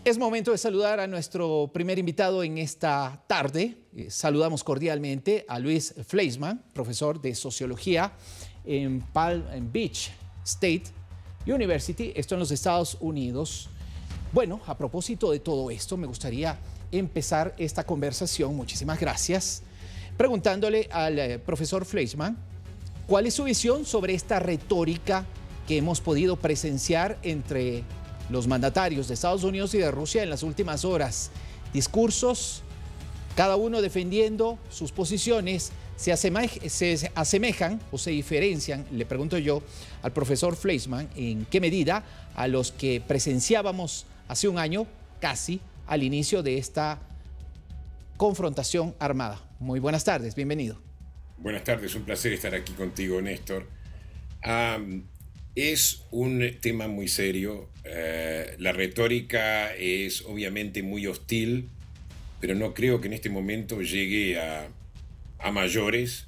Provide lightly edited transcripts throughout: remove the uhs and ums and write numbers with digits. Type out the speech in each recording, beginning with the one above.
Es momento de saludar a nuestro primer invitado en esta tarde. Saludamos cordialmente a Luis Fleischmann, profesor de Sociología en Palm Beach State University, esto en los Estados Unidos. Bueno, a propósito de todo esto, me gustaría empezar esta conversación, muchísimas gracias, preguntándole al profesor Fleischmann cuál es su visión sobre esta retórica que hemos podido presenciar entre los mandatarios de Estados Unidos y de Rusia en las últimas horas. Discursos, cada uno defendiendo sus posiciones, se asemejan o se diferencian, le pregunto yo al profesor Fleischmann, en qué medida a los que presenciábamos hace un año, casi al inicio de esta confrontación armada. Muy buenas tardes, bienvenido. Buenas tardes, un placer estar aquí contigo, Néstor. Es un tema muy serio. La retórica es obviamente muy hostil, pero no creo que en este momento llegue a mayores,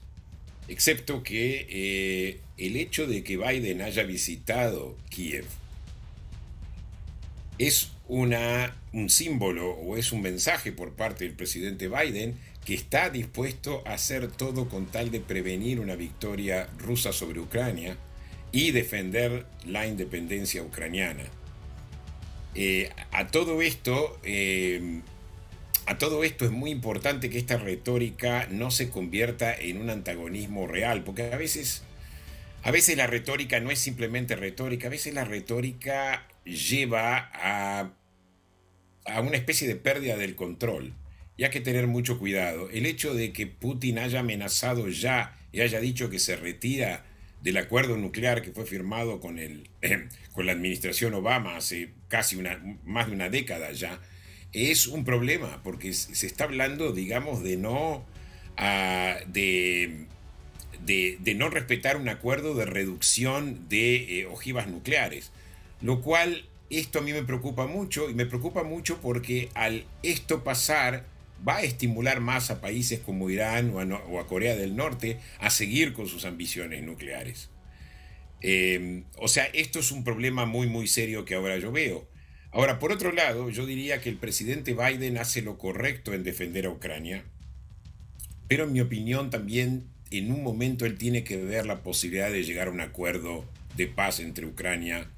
excepto que el hecho de que Biden haya visitado Kiev es un símbolo o es un mensaje por parte del presidente Biden que está dispuesto a hacer todo con tal de prevenir una victoria rusa sobre Ucrania y defender la independencia ucraniana. A todo esto es muy importante que esta retórica no se convierta en un antagonismo real, porque a veces la retórica no es simplemente retórica, a veces la retórica lleva a una especie de pérdida del control. Y hay que tener mucho cuidado. El hecho de que Putin haya amenazado ya y haya dicho que se retira del acuerdo nuclear que fue firmado con la administración Obama hace casi más de una década ya, es un problema, porque se está hablando, digamos, de no respetar un acuerdo de reducción de ojivas nucleares, lo cual esto a mí me preocupa mucho, y me preocupa mucho porque al esto pasar va a estimular más a países como Irán o a Corea del Norte a seguir con sus ambiciones nucleares. O sea, esto es un problema muy, muy serio que ahora yo veo. Ahora, por otro lado, yo diría que el presidente Biden hace lo correcto en defender a Ucrania, pero en mi opinión también en un momento él tiene que ver la posibilidad de llegar a un acuerdo de paz entre Ucrania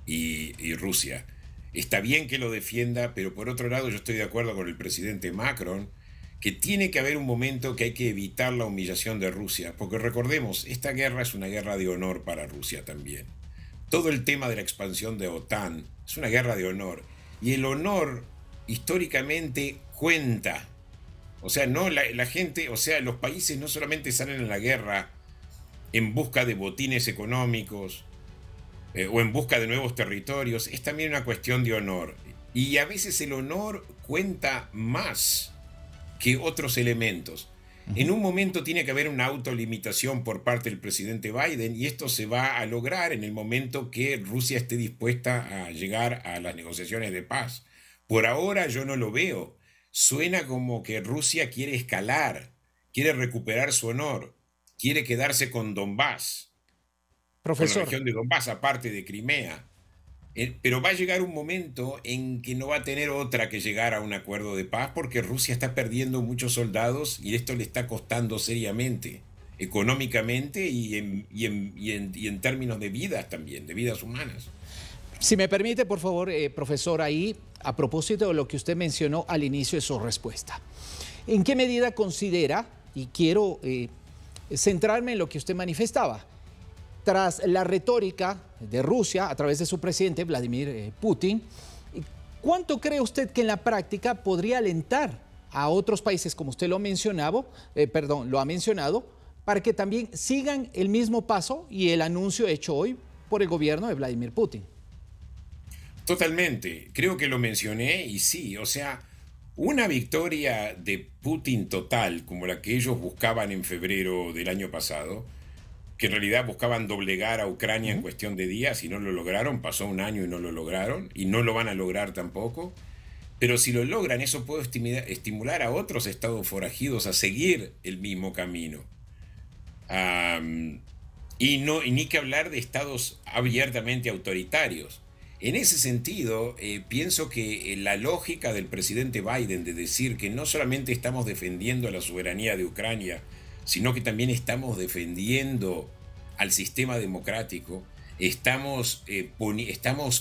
y Rusia. Está bien que lo defienda, pero por otro lado yo estoy de acuerdo con el presidente Macron que tiene que haber un momento que hay que evitar la humillación de Rusia, porque recordemos, esta guerra es una guerra de honor para Rusia también. Todo el tema de la expansión de OTAN es una guerra de honor, y el honor históricamente cuenta. O sea, no la gente, o sea, los países no solamente salen a la guerra en busca de botines económicos, o en busca de nuevos territorios, es también una cuestión de honor. Y a veces el honor cuenta más que otros elementos. En un momento tiene que haber una autolimitación por parte del presidente Biden, y esto se va a lograr en el momento que Rusia esté dispuesta a llegar a las negociaciones de paz. Por ahora yo no lo veo. Suena como que Rusia quiere escalar, quiere recuperar su honor, quiere quedarse con Donbass. Con la Profesor, región de Donbass, aparte de Crimea. Pero va a llegar un momento en que no va a tener otra que llegar a un acuerdo de paz, porque Rusia está perdiendo muchos soldados y esto le está costando seriamente, económicamente y en términos de vidas también, de vidas humanas. si me permite, por favor, profesor, ahí, a propósito de lo que usted mencionó al inicio de su respuesta, ¿en qué medida considera, y quiero centrarme en lo que usted manifestaba, tras la retórica de Rusia a través de su presidente Vladimir Putin, ¿cuánto cree usted que en la práctica podría alentar a otros países, como usted lo ha mencionado, para que también sigan el mismo paso y el anuncio hecho hoy por el gobierno de Vladimir Putin? Totalmente, creo que lo mencioné y sí, o sea, una victoria de Putin total, como la que ellos buscaban en febrero del año pasado, que en realidad buscaban doblegar a Ucrania en cuestión de días y no lo lograron, pasó un año y no lo lograron, y no lo van a lograr tampoco, pero si lo logran, eso puede estimular a otros estados forajidos a seguir el mismo camino. Y ni que hablar de estados abiertamente autoritarios. En ese sentido, pienso que la lógica del presidente Biden de decir que no solamente estamos defendiendo la soberanía de Ucrania, sino que también estamos defendiendo al sistema democrático, estamos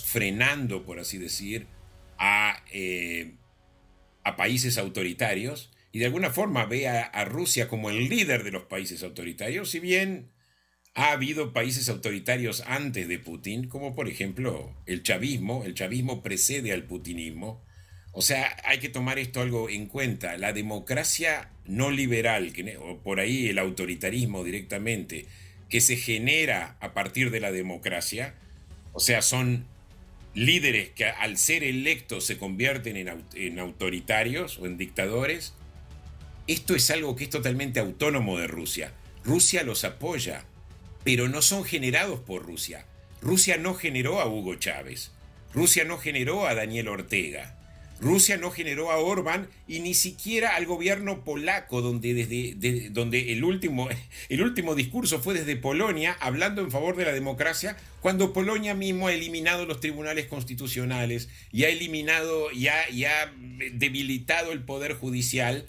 frenando, por así decir, a países autoritarios, y de alguna forma ve a Rusia como el líder de los países autoritarios, si bien ha habido países autoritarios antes de Putin, como por ejemplo el chavismo. El chavismo precede al putinismo. O sea, hay que tomar esto algo en cuenta. La democracia no liberal, o por ahí el autoritarismo directamente, que se genera a partir de la democracia, o sea, son líderes que al ser electos se convierten en autoritarios o en dictadores. Esto es algo que es totalmente autónomo de Rusia. Rusia los apoya, pero no son generados por Rusia. Rusia no generó a Hugo Chávez. Rusia no generó a Daniel Ortega. Rusia no generó a Orbán y ni siquiera al gobierno polaco, donde el último discurso fue desde Polonia, hablando en favor de la democracia, cuando Polonia mismo ha eliminado los tribunales constitucionales y ha debilitado el poder judicial.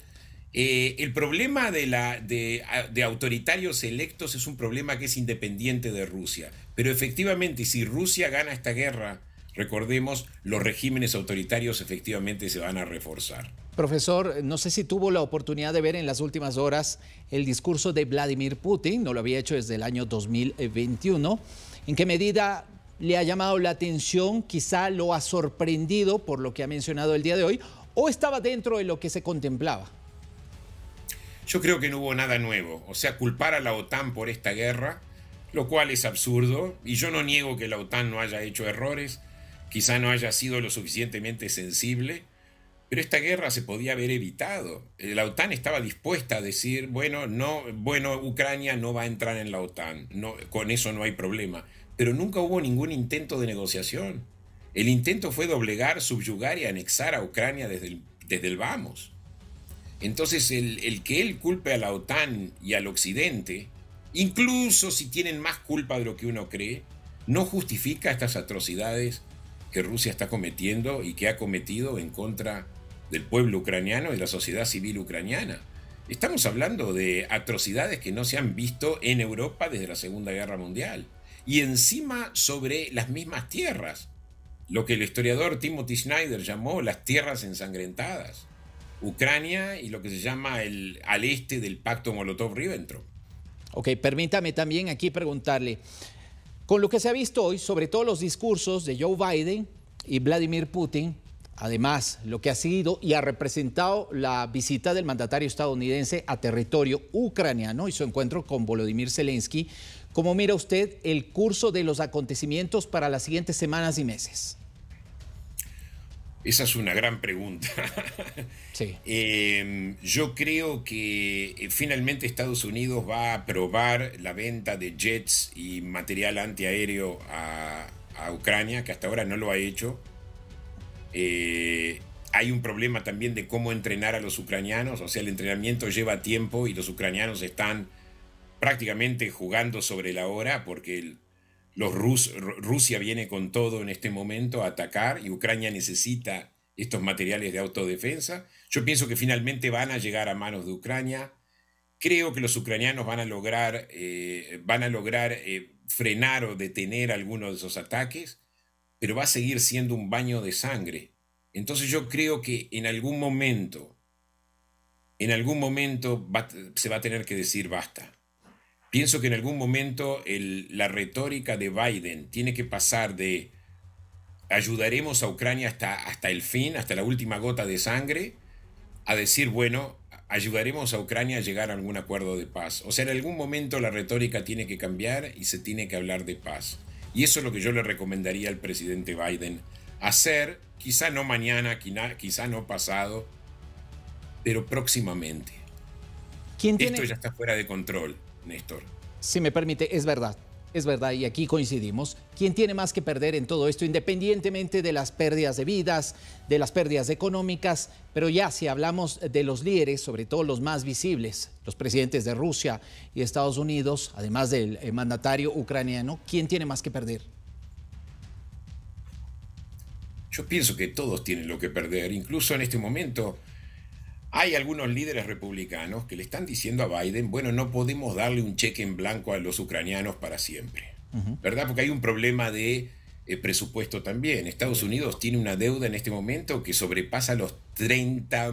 El problema de autoritarios electos es un problema que es independiente de Rusia. Pero efectivamente, si Rusia gana esta guerra, recordemos, los regímenes autoritarios efectivamente se van a reforzar. Profesor, no sé si tuvo la oportunidad de ver en las últimas horas el discurso de Vladimir Putin, no lo había hecho desde el año 2021. ¿En qué medida le ha llamado la atención, quizá lo ha sorprendido por lo que ha mencionado el día de hoy, o estaba dentro de lo que se contemplaba? Yo creo que no hubo nada nuevo. O sea, culpar a la OTAN por esta guerra, lo cual es absurdo, y yo no niego que la OTAN no haya hecho errores, quizá no haya sido lo suficientemente sensible, pero esta guerra se podía haber evitado. La OTAN estaba dispuesta a decir, bueno, Ucrania no va a entrar en la OTAN, no, con eso no hay problema, pero nunca hubo ningún intento de negociación. El intento fue doblegar, subyugar y anexar a Ucrania desde el vamos. Entonces, el que él culpe a la OTAN y al Occidente, incluso si tienen más culpa de lo que uno cree, no justifica estas atrocidades que Rusia está cometiendo y que ha cometido en contra del pueblo ucraniano y de la sociedad civil ucraniana. Estamos hablando de atrocidades que no se han visto en Europa desde la Segunda Guerra Mundial. Y encima sobre las mismas tierras, lo que el historiador Timothy Snyder llamó las tierras ensangrentadas. Ucrania y lo que se llama al este del pacto Molotov-Ribbentrop. Ok, permítame también aquí preguntarle, con lo que se ha visto hoy, sobre todo los discursos de Joe Biden y Vladimir Putin, además lo que ha sido y ha representado la visita del mandatario estadounidense a territorio ucraniano y su encuentro con Volodymyr Zelensky, ¿cómo mira usted el curso de los acontecimientos para las siguientes semanas y meses? Esa es una gran pregunta. Sí. Yo creo que finalmente Estados Unidos va a aprobar la venta de jets y material antiaéreo a Ucrania, que hasta ahora no lo ha hecho. Hay un problema también de cómo entrenar a los ucranianos, o sea, el entrenamiento lleva tiempo y los ucranianos están prácticamente jugando sobre la hora porque Rusia viene con todo en este momento a atacar y Ucrania necesita estos materiales de autodefensa. Yo pienso que finalmente van a llegar a manos de Ucrania. Creo que los ucranianos van a lograr frenar o detener algunos de esos ataques, pero va a seguir siendo un baño de sangre. Entonces yo creo que en algún momento se va a tener que decir basta. Pienso que en algún momento la retórica de Biden tiene que pasar de ayudaremos a Ucrania hasta el fin, hasta la última gota de sangre, a decir, bueno, ayudaremos a Ucrania a llegar a algún acuerdo de paz. O sea, en algún momento la retórica tiene que cambiar y se tiene que hablar de paz. Y eso es lo que yo le recomendaría al presidente Biden hacer, quizá no mañana, quizá no pasado, pero próximamente. Esto ya está fuera de control, Néstor. Si me permite, es verdad, y aquí coincidimos. ¿Quién tiene más que perder en todo esto, independientemente de las pérdidas de vidas, de las pérdidas económicas? Pero ya si hablamos de los líderes, sobre todo los más visibles, los presidentes de Rusia y Estados Unidos, además del mandatario ucraniano, ¿quién tiene más que perder? Yo pienso que todos tienen lo que perder. Incluso en este momento hay algunos líderes republicanos que le están diciendo a Biden, bueno, no podemos darle un cheque en blanco a los ucranianos para siempre, ¿verdad? Porque hay un problema de presupuesto también. Estados Unidos tiene una deuda en este momento que sobrepasa los 30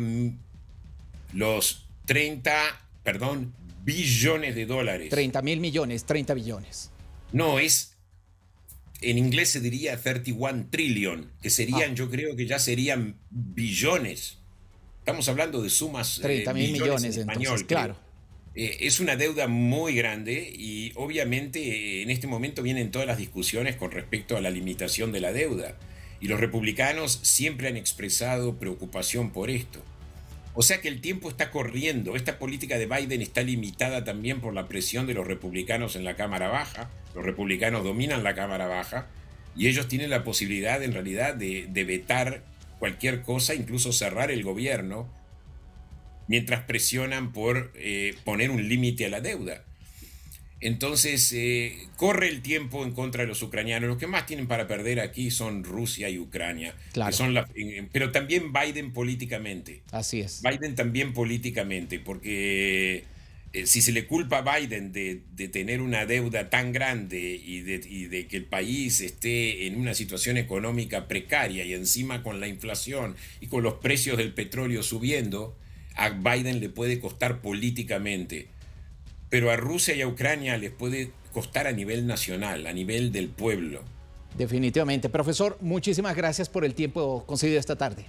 billones de dólares. 30.000 millones, 30 billones. No, en inglés se diría 31 trillion, que serían, yo creo que ya serían billones. Estamos hablando de sumas 30.000 millones en español, entonces, claro. Es una deuda muy grande y obviamente en este momento vienen todas las discusiones con respecto a la limitación de la deuda. Y los republicanos siempre han expresado preocupación por esto. O sea que el tiempo está corriendo. Esta política de Biden está limitada también por la presión de los republicanos en la Cámara Baja. Los republicanos dominan la Cámara Baja y ellos tienen la posibilidad en realidad de vetar cualquier cosa, incluso cerrar el gobierno, mientras presionan por poner un límite a la deuda. Entonces, corre el tiempo en contra de los ucranianos. Los que más tienen para perder aquí son Rusia y Ucrania, Claro. que son pero también Biden políticamente. Así es. Biden también políticamente, porque si se le culpa a Biden de tener una deuda tan grande y de que el país esté en una situación económica precaria y encima con la inflación y con los precios del petróleo subiendo, a Biden le puede costar políticamente. Pero a Rusia y a Ucrania les puede costar a nivel nacional, a nivel del pueblo. Definitivamente. Profesor, muchísimas gracias por el tiempo concedido esta tarde.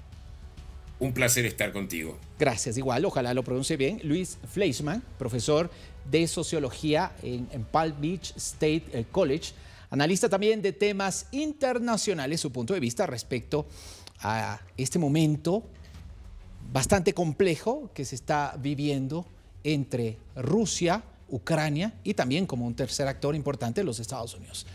Un placer estar contigo. Gracias, igual, ojalá lo pronuncie bien. Luis Fleischmann, profesor de Sociología en Palm Beach State College, analista también de temas internacionales, su punto de vista respecto a este momento bastante complejo que se está viviendo entre Rusia, Ucrania y también como un tercer actor importante los Estados Unidos.